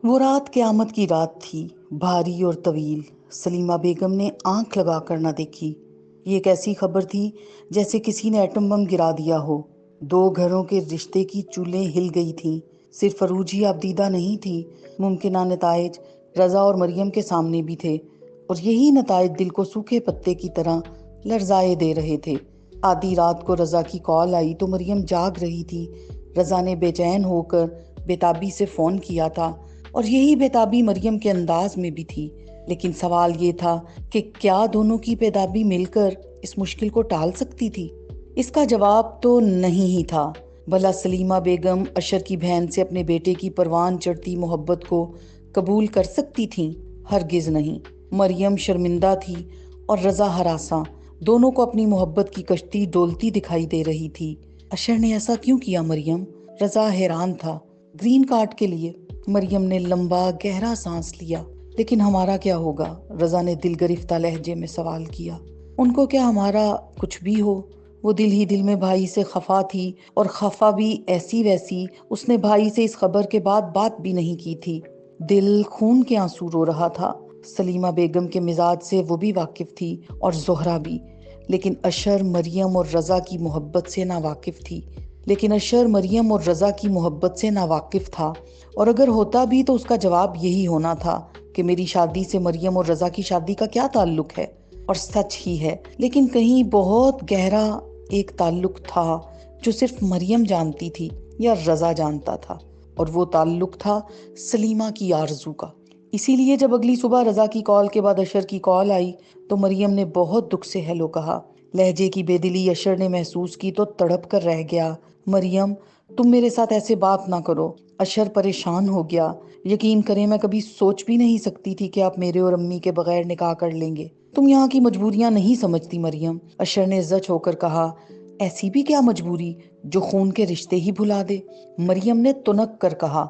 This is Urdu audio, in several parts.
وہ رات قیامت کی رات تھی، بھاری اور طویل۔ سلیمہ بیگم نے آنکھ لگا کر نہ دیکھی۔ یہ ایک ایسی خبر تھی جیسے کسی نے ایٹم بم گرا دیا ہو۔ دو گھروں کے رشتے کی چولیں ہل گئی تھیں۔ صرف عروج ہی اب دیدہ نہیں تھی، ممکنہ نتائج رضا اور مریم کے سامنے بھی تھے، اور یہی نتائج دل کو سوکھے پتے کی طرح لرزائے دے رہے تھے۔ آدھی رات کو رضا کی کال آئی تو مریم جاگ رہی تھی۔ رضا نے بے چین ہو کر بیتابی سے فون کیا تھا، اور یہی بیتابی مریم کے انداز میں بھی تھی، لیکن سوال یہ تھا کہ کیا دونوں کی بیتابی مل کر اس مشکل کو ٹال سکتی تھی؟ اس کا جواب تو نہیں ہی تھا۔ بھلا سلیمہ بیگم اشر کی بہن سے اپنے بیٹے کی پروان چڑھتی محبت کو قبول کر سکتی تھیں؟ ہرگز نہیں۔ مریم شرمندہ تھی اور رضا ہراساں، دونوں کو اپنی محبت کی کشتی ڈولتی دکھائی دے رہی تھی۔ اشر نے ایسا کیوں کیا مریم؟ رضا حیران تھا۔ گرین کارڈ کے لیے۔ مریم نے لمبا گہرا سانس لیا۔ لیکن ہمارا کیا ہوگا؟ رضا نے دل گرفتہ لہجے میں سوال کیا۔ ان کو کیا ہمارا کچھ بھی ہو؟ وہ دل ہی دل میں بھائی سے خفا تھی، اور خفا بھی ایسی ویسی۔ اس نے بھائی سے اس خبر کے بعد بات بھی نہیں کی تھی۔ دل خون کے آنسو رو رہا تھا۔ سلیمہ بیگم کے مزاج سے وہ بھی واقف تھی، اور زہرا بھی، لیکن اشر مریم اور رضا کی محبت سے ناواقف تھا۔ اور اگر ہوتا بھی تو اس کا جواب یہی ہونا تھا کہ میری شادی سے مریم اور رضا کی شادی کا کیا تعلق ہے؟ اور سچ ہی ہے، لیکن کہیں بہت گہرا ایک تعلق تھا جو صرف مریم جانتی تھی یا رضا جانتا تھا، اور وہ تعلق تھا سلیمہ کی آرزو کا۔ اسی لیے جب اگلی صبح رضا کی کال کے بعد اشر کی کال آئی تو مریم نے بہت دکھ سے ہیلو کہا۔ لہجے کی بے دلی اشر نے محسوس کی تو تڑپ کر رہ گیا۔ مریم، تم میرے ساتھ ایسے بات نہ کرو۔ اشر پریشان ہو گیا۔ یقین کریں میں کبھی سوچ بھی نہیں سکتی تھی کہ آپ میرے اور امی کے بغیر نکاح کر لیں گے۔ تم یہاں کی مجبوریاں نہیں سمجھتی مریم، اشر نے زچ ہو کر کہا۔ ایسی بھی کیا مجبوری جو خون کے رشتے ہی بھلا دے؟ مریم نے تنک کر کہا۔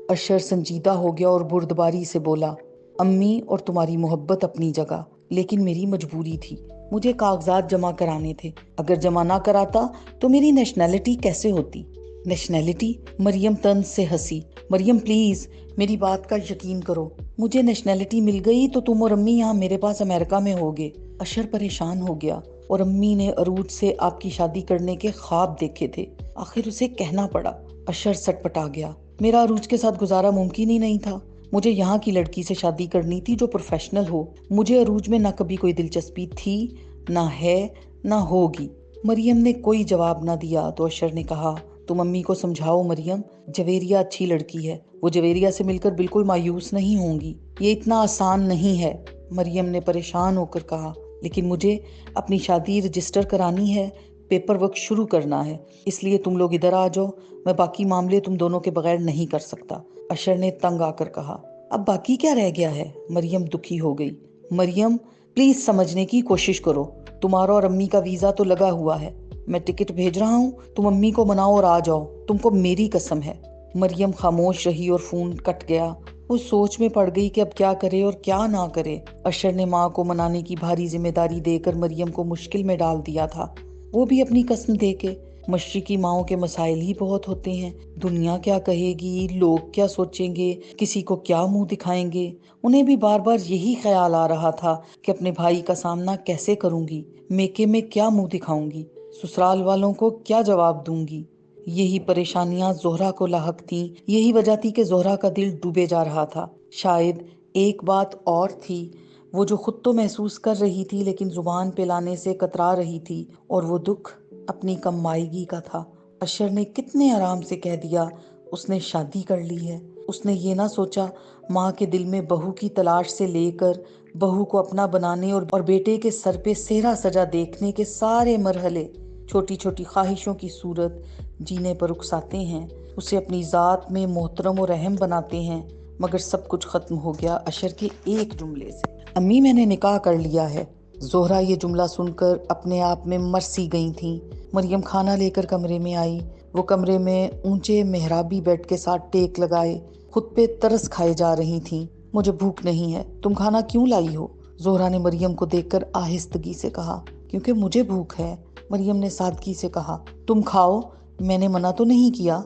اشر سنجیدہ ہو گیا اور بردباری سے بولا، امی اور تمہاری محبت اپنی جگہ، لیکن میری مجبوری تھی۔ مجھے کاغذات جمع کرانے تھے۔ اگر جمع نہ کراتا تو میری نیشنلٹی کیسے ہوتی؟ نیشنلٹی؟ مریم طنز سے ہنسی۔ مریم پلیز میری بات کا یقین کرو، مجھے نیشنلٹی مل گئی تو تم اور امی یہاں میرے پاس امریکہ میں ہوگے۔ اشر پریشان ہو گیا۔ اور امی نے عروج سے آپ کی شادی کرنے کے خواب دیکھے تھے، آخر اسے کہنا پڑا۔ اشر سٹ پٹا گیا۔ میرا عروج کے ساتھ گزارا ممکن ہی نہیں تھا۔ مجھے یہاں کی لڑکی سے شادی کرنی تھی جو پروفیشنل ہو۔ مجھے عروج میں نہ کبھی کوئی دلچسپی تھی، نہ ہے، نہ ہوگی۔ مریم نے کوئی جواب نہ دیا تو اشر نے کہا، تم امی کو سمجھاؤ مریم، جویریہ اچھی لڑکی ہے، وہ جویریہ سے مل کر بالکل مایوس نہیں ہوں گی۔ یہ اتنا آسان نہیں ہے، مریم نے پریشان ہو کر کہا۔ لیکن مجھے اپنی شادی رجسٹر کرانی ہے، پیپر ورک شروع کرنا ہے، اس لیے تم لوگ ادھر آ جاؤ، میں باقی معاملے تم دونوں کے بغیر نہیں کر سکتا۔ اشر نے تنگ آ کر کہا۔ اب باقی کیا رہ گیا ہے؟ مریم دکھی ہو گئی۔ مریم پلیز سمجھنے کی کوشش کرو، تمہارا اور امی کا ویزا تو لگا ہوا ہے، میں ٹکٹ بھیج رہا ہوں، تم امی کو مناؤ اور آ جاؤ، تم کو میری قسم ہے۔ مریم خاموش رہی اور فون کٹ گیا۔ وہ سوچ میں پڑ گئی کہ اب کیا کرے اور کیا نہ کرے۔ اشر نے ماں کو منانے کی بھاری ذمہ داری دے کر مریم کو مشکل میں ڈال دیا تھا، وہ بھی اپنی قسم دے کے۔ مشرقی ماؤں کے مسائل ہی بہت ہوتے ہیں، دنیا کیا کہے گی، لوگ کیا سوچیں گے، کسی کو کیا منہ دکھائیں گے۔ انہیں بھی بار بار یہی خیال آ رہا تھا کہ اپنے بھائی کا سامنا کیسے کروں گی، میکے میں کیا منہ دکھاؤں گی، سسرال والوں کو کیا جواب دوں گی۔ یہی پریشانیاں زہرا کو لاحق تھیں، یہی وجہ تھی کہ زہرا کا دل ڈوبے جا رہا تھا۔ شاید ایک بات اور تھی، وہ جو خود تو محسوس کر رہی تھی لیکن زبان پہ لانے سے کترا رہی تھی، اور وہ دکھ اپنی کم مائیگی کا تھا۔ اشر نے کتنے آرام سے کہہ دیا اس نے شادی کر لی ہے۔ اس نے یہ نہ سوچا ماں کے دل میں بہو کی تلاش سے لے کر بہو کو اپنا بنانے اور بیٹے کے سر پہ سہرا سجا دیکھنے کے سارے مرحلے چھوٹی چھوٹی خواہشوں کی صورت جینے پر اکساتے ہیں، اسے اپنی ذات میں محترم و رحم بناتے ہیں۔ مگر سب کچھ ختم ہو گیا اشر کے ایک جملے سے۔ امی میں نے نکاح کر لیا ہے۔ زہرا یہ جملہ سن کر اپنے آپ میں مرسی گئی تھیں۔ مریم کھانا لے کر کمرے میں آئی۔ وہ کمرے میں اونچے محرابی بیڈ کے ساتھ ٹیک لگائے خود پہ ترس کھائے جا رہی تھیں۔ مجھے بھوک نہیں ہے، تم کھانا کیوں لائی ہو؟ زہرا نے مریم کو دیکھ کر آہستگی سے کہا۔ کیونکہ مجھے بھوک ہے، مریم نے سادگی سے کہا۔ تم کھاؤ، میں نے منع تو نہیں کیا،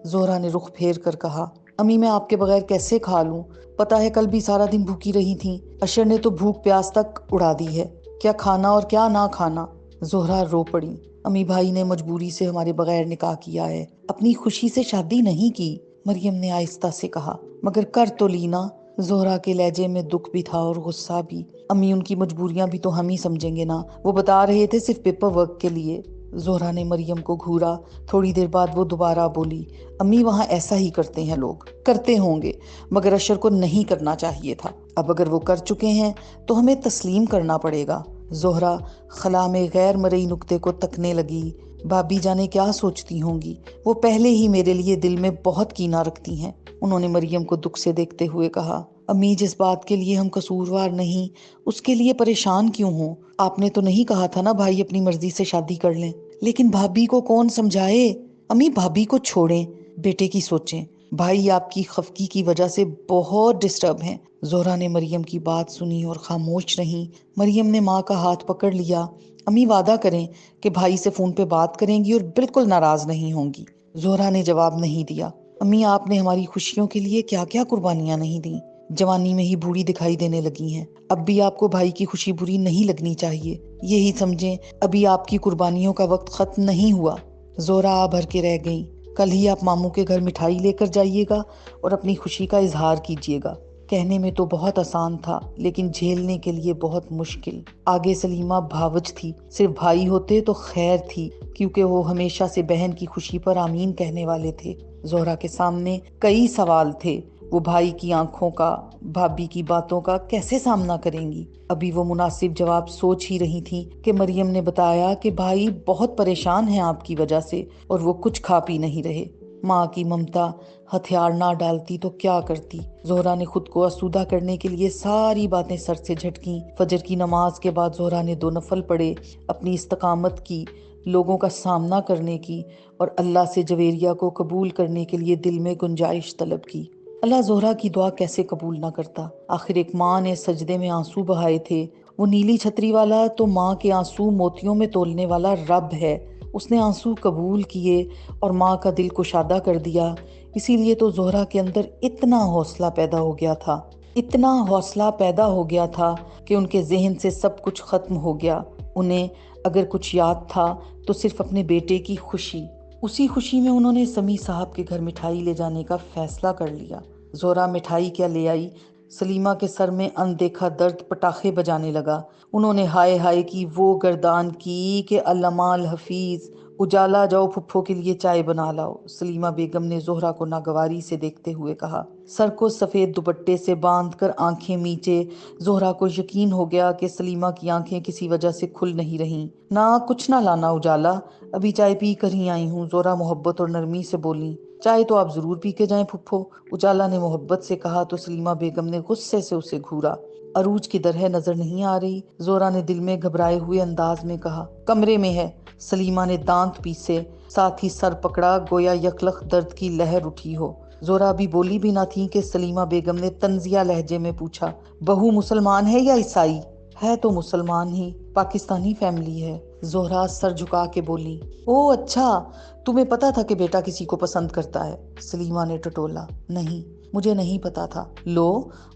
زہرا نے رخ پھیر کر کہا۔ امی میں آپ کے بغیر کیسے کھا لوں؟ پتا ہے کل بھی سارا دن بھوکی رہی تھیں، اشر نے تو بھوک پیاس تک اڑا دی ہے، کیا کھانا اور کیا نہ کھانا۔ زہرا رو پڑی۔ امی بھائی نے مجبوری سے ہمارے بغیر نکاح کیا ہے، اپنی خوشی سے شادی نہیں کی، مریم نے آہستہ سے کہا۔ مگر کر تو لینا۔ زہرا کے لہجے میں دکھ بھی تھا اور غصہ بھی۔ امی ان کی مجبوریاں بھی تو ہم ہی سمجھیں گے نا، وہ بتا رہے تھے صرف پیپر ورک کے لیے۔ زہرا نے مریم کو گھورا۔ تھوڑی دیر بعد وہ دوبارہ بولی، امی وہاں ایسا ہی کرتے ہیں لوگ، کرتے ہوں گے، مگر اشر کو نہیں کرنا چاہیے تھا۔ اب اگر وہ کر چکے ہیں تو ہمیں تسلیم کرنا پڑے گا۔ زہرا خلا میں غیر مرئی نکتے کو تکنے لگی۔ بھابی جانے کیا سوچتی ہوں گی، وہ پہلے ہی میرے لیے دل میں بہت کینہ رکھتی ہیں۔ انہوں نے مریم کو دکھ سے دیکھتے ہوئے کہا، امی جس بات کے لیے ہم قصوروار نہیں، اس کے لیے پریشان کیوں ہوں؟ آپ نے تو نہیں کہا تھا نا بھائی اپنی مرضی سے شادی کر لیں؟ لیکن بھابی کو کون سمجھائے؟ امی بھابی کو چھوڑیں، بیٹے کی سوچیں۔ بھائی آپ کی خفگی کی وجہ سے بہت ڈسٹرب ہیں۔ زہرا نے مریم کی بات سنی اور خاموش رہی۔ مریم نے ماں کا ہاتھ پکڑ لیا۔ امی وعدہ کریں کہ بھائی سے فون پہ بات کریں گی اور بالکل ناراض نہیں ہوں گی۔ زہرا نے جواب نہیں دیا۔ امی آپ نے ہماری خوشیوں کے لیے کیا کیا قربانیاں نہیں دیں، جوانی میں ہی بوڑھی دکھائی دینے لگی ہیں۔ اب بھی آپ کو بھائی کی خوشی بری نہیں لگنی چاہیے، یہی سمجھیں ابھی آپ کی قربانیوں کا وقت ختم نہیں ہوا۔ زہرا آ بھر کے رہ گئیں۔ کل ہی آپ ماموں کے گھر مٹھائی لے کر جائیے گا اور اپنی خوشی کا اظہار کیجیے گا۔ کہنے میں تو بہت آسان تھا لیکن جھیلنے کے لیے بہت مشکل۔ آگے سلیمہ بھاوج تھی، صرف بھائی ہوتے تو خیر تھی، کیونکہ وہ ہمیشہ سے بہن کی خوشی پر آمین کہنے والے تھے۔ زہرا کے سامنے کئی سوال تھے، وہ بھائی کی آنکھوں کا، بھابی کی باتوں کا کیسے سامنا کریں گی؟ ابھی وہ مناسب جواب سوچ ہی رہی تھی کہ مریم نے بتایا کہ بھائی بہت پریشان ہیں آپ کی وجہ سے اور وہ کچھ کھا پی نہیں رہے۔ ماں کی ممتا ہتھیار نہ ڈالتی تو کیا کرتی؟ زہرا نے خود کو آسودہ کرنے کے لیے ساری باتیں سر سے جھٹکیں۔ فجر کی نماز کے بعد زہرا نے 2 نفل پڑھے، اپنی استقامت کی، لوگوں کا سامنا کرنے کی اور اللہ سے جویریہ کو قبول کرنے کے لیے دل میں گنجائش طلب کی۔ اللہ زہرا کی دعا کیسے قبول نہ کرتا؟ آخر ایک ماں نے سجدے میں آنسو بہائے تھے۔ وہ نیلی چھتری والا تو ماں کے آنسو موتیوں میں تولنے والا رب ہے۔ اس نے آنسو قبول کیے اور ماں کا دل کشادہ کر دیا۔ اسی لیے تو زہرا کے اندر اتنا حوصلہ پیدا ہو گیا تھا، اتنا حوصلہ پیدا ہو گیا تھا کہ ان کے ذہن سے سب کچھ ختم ہو گیا۔ انہیں اگر کچھ یاد تھا تو صرف اپنے بیٹے کی خوشی۔ اسی خوشی میں انہوں نے سمیع صاحب کے گھر مٹھائی لے جانے کا فیصلہ کر لیا۔ زہرا مٹھائی کیا لے آئی؟ سلیمہ کے سر میں اندیکھا درد پٹاخے بجانے لگا۔ انہوں نے ہائے ہائے کی وہ گردان کی کہ علامہ الحفیظ، اجالا جاؤ پھپھو کے لیے چائے بنا لاؤ۔ سلیمہ بیگم نے زہرا کو ناگواری سے دیکھتے ہوئے کہا۔ سر کو سفید دوپٹے سے باندھ کر آنکھیں میچے زہرا کو یقین ہو گیا کہ سلیمہ کی آنکھیں کسی وجہ سے کھل نہیں رہیں۔ نہ کچھ نہ لانا اجالا، ابھی چائے پی کر ہی آئی ہوں، زہرا محبت اور نرمی سے بولی۔ چائے تو آپ ضرور پی کے جائیں پھپھو، اجالا نے محبت سے کہا تو سلیمہ بیگم نے غصے سے اسے گھورا۔ عروج کی درہ نظر نہیں آ رہی، زہرا نے دل میں گھبرائے ہوئے انداز میں کہا۔ کمرے میں ہے۔ سلیمہ نے دانت پیسے، ساتھ ہی سر پکڑا گویا یکلخت درد کی لہر اٹھی ہو۔ زہرا ابھی بولی بھی نہ تھی کہ سلیمہ بیگم نے طنزیہ لہجے میں پوچھا، بہو مسلمان ہے یا عیسائی؟ ہے تو مسلمان ہی، پاکستانی فیملی ہے۔ زہرا سر جھکا کے بولی۔ او اچھا، تمہیں پتا تھا کہ بیٹا کسی کو پسند کرتا ہے؟ سلیمہ نے ٹٹولا۔ نہیں، مجھے نہیں پتا تھا۔ لو،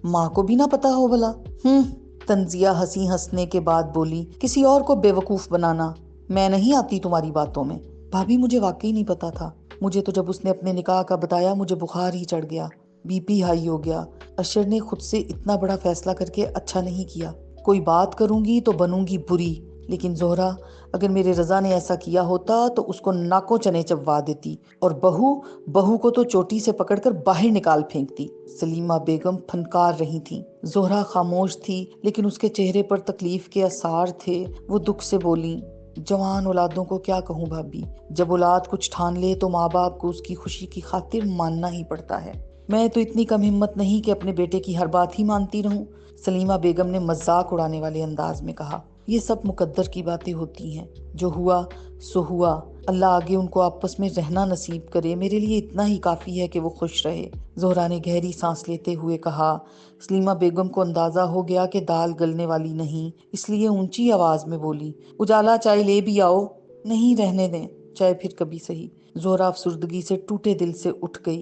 ماں کو بھی نہ پتا ہو بھلا؟ طنزیہ ہنسی ہنسنے کے بعد بولی، کسی اور کو بے وقوف بنانا میں نہیں آتی تمہاری باتوں میں۔ بھابی مجھے واقعی نہیں پتا تھا، مجھے تو جب اس نے اپنے نکاح کا بتایا مجھے بخار ہی چڑھ گیا، بی پی ہائی ہو گیا۔ اشر نے خود سے اتنا بڑا فیصلہ کر کے اچھا نہیں کیا۔ کوئی بات کروں گی تو بنوں گی بری، لیکن زہرا اگر میرے رضا نے ایسا کیا ہوتا تو اس کو ناکوں چنے چبوا دیتی اور بہو کو تو چوٹی سے پکڑ کر باہر نکال پھینکتی۔ سلیمہ بیگم پھنکار رہی تھیں۔ زہرا خاموش تھی لیکن اس کے چہرے پر تکلیف کے آثار تھے۔ وہ دکھ سے بولیں، جوان اولادوں کو کیا کہوں بھابی، جب اولاد کچھ ٹھان لے تو ماں باپ کو اس کی خوشی کی خاطر ماننا ہی پڑتا ہے۔ میں تو اتنی کم ہمت نہیں کہ اپنے بیٹے کی ہر بات ہی مانتی رہوں، سلیمہ بیگم نے مذاق اڑانے والے انداز میں کہا۔ یہ سب مقدر کی باتیں ہوتی ہیں، جو ہوا سو ہوا، اللہ آگے ان کو آپس میں رہنا نصیب کرے، میرے لیے اتنا ہی کافی ہے کہ وہ خوش رہے۔ زہرا نے گہری سانس لیتے ہوئے کہا۔ سلیمہ بیگم کو اندازہ ہو گیا کہ دال گلنے والی نہیں، اس لیے اونچی آواز میں بولی، اجالا چائے لے بھی آؤ۔ نہیں، رہنے دیں، چائے پھر کبھی سہی۔ زہرا افسردگی سے ٹوٹے دل سے اٹھ گئی۔